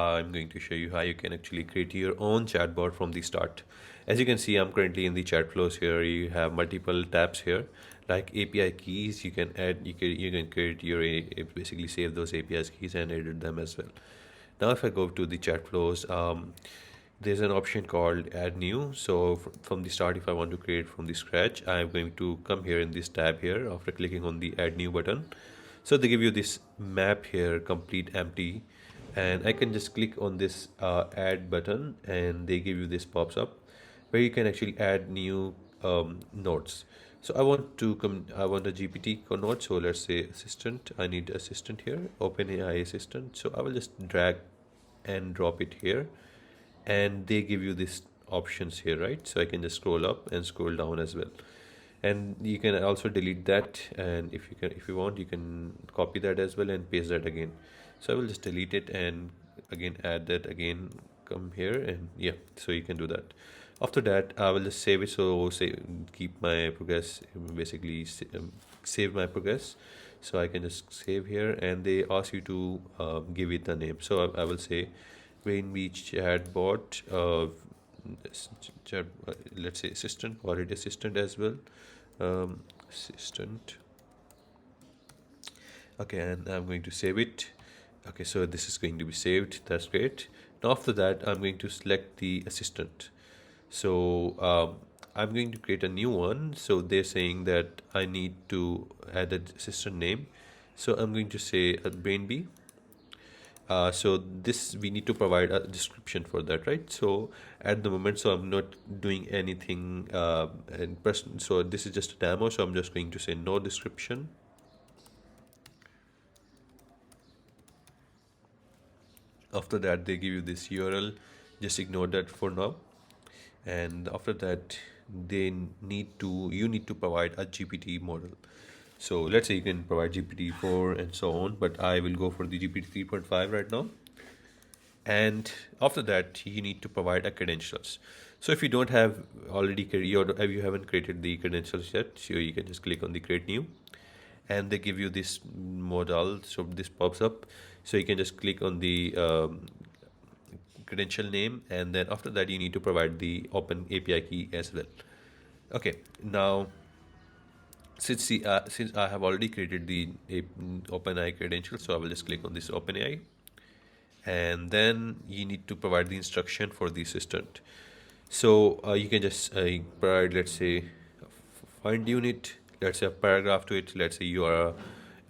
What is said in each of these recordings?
I'm going to show you how you can actually create your own chatbot from the start. As you can see, I'm currently in the chat flows here. You have multiple tabs here, like API keys. You can add, you can create your basically save those API keys and edit them as well. Now, if I go to the chat flows, there's an option called add new. So from the start, if I want to create from the scratch, I'm going to come here in this tab here after clicking on the add new button. So they give you this map here, complete empty, and I can just click on this add button, and they give you this pops up where you can actually add new nodes. So I want a GPT node. So let's say assistant. I need assistant here, OpenAI assistant. So I will just drag and drop it here, and they give you these options here, right? So I can just scroll up and scroll down as well, and you can also delete that, and if you want, you can copy that as well and paste that again. So I will just delete it and again add that again, come here, and yeah, so you can do that. After that, I will just save it. So say keep my progress, basically save my progress. So I can just save here, and they ask you to give it the name. So I will say chatbot, let's say assistant, call it assistant as well, assistant. Okay, and I'm going to save it. Okay, so this is going to be saved. That's great. Now after that, I'm going to select the assistant. So I'm going to create a new one. So they're saying that I need to add an assistant name. So I'm going to say a brainbee. So this, we need to provide a description for that, right? So at the moment, so I'm not doing anything in person. So this is just a demo. So I'm just going to say no description. After that, they give you this URL. Just ignore that for now. And after that, you need to provide a GPT model. So let's say you can provide GPT-4 and so on, but I will go for the GPT 3.5 right now. And after that, you need to provide a credentials. So if you don't have already, if you haven't created the credentials yet, so you can just click on the create new, and they give you this model. So this pops up. So you can just click on the credential name, and then after that, you need to provide the open API key as well. Okay, now since I have already created the OpenAI credential, so I will just click on this OpenAI, and then you need to provide the instruction for the assistant. So you can just provide, let's say, find unit, let's say a paragraph to it. Let's say you are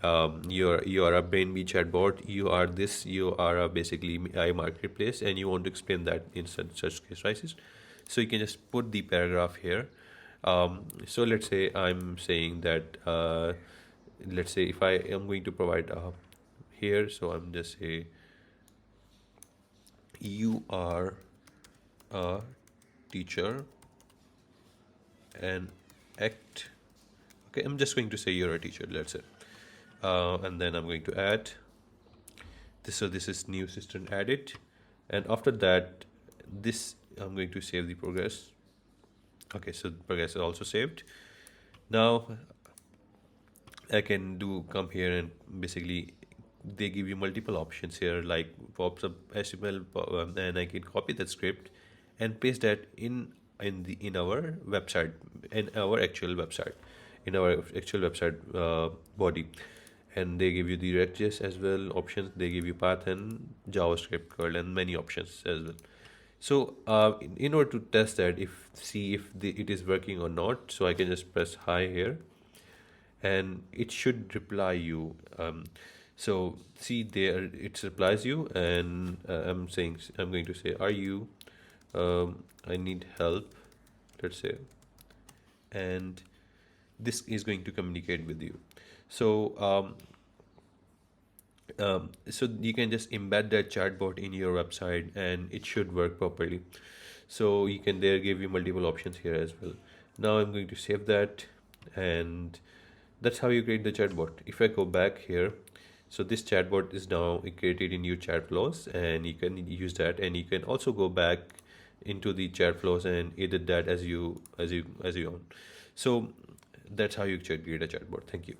a brainbee chatbot. You are a basically AI marketplace, and you want to explain that in such cases. So you can just put the paragraph here. So let's say I'm saying that let's say if I am going to provide here, so I'm just say you are a teacher and act. Okay, I'm just going to say you're a teacher, let's say, and then I'm going to add this. So this is new assistant added, and after that, this I'm going to save the progress. Okay, so progress is also saved. Now I can come here, and basically they give you multiple options here, like pops up HTML, and I can copy that script and paste that in our website, in our actual website body. And they give you the React.js as well options. They give you Python, JavaScript, curl, and many options as well. So in order to test that, see if it is working or not, so I can just press hi here, and it should reply you. So see there, it replies you, and I'm going to say, are you, I need help, let's say, and this is going to communicate with you. So so you can just embed that chatbot in your website, and it should work properly. So you can there give you multiple options here as well. Now I'm going to save that, and that's how you create the chatbot. If I go back here, so this chatbot is now created in your chat flows, and you can use that, and you can also go back into the chat flows and edit that as you own. So that's how you create a chatbot. Thank you.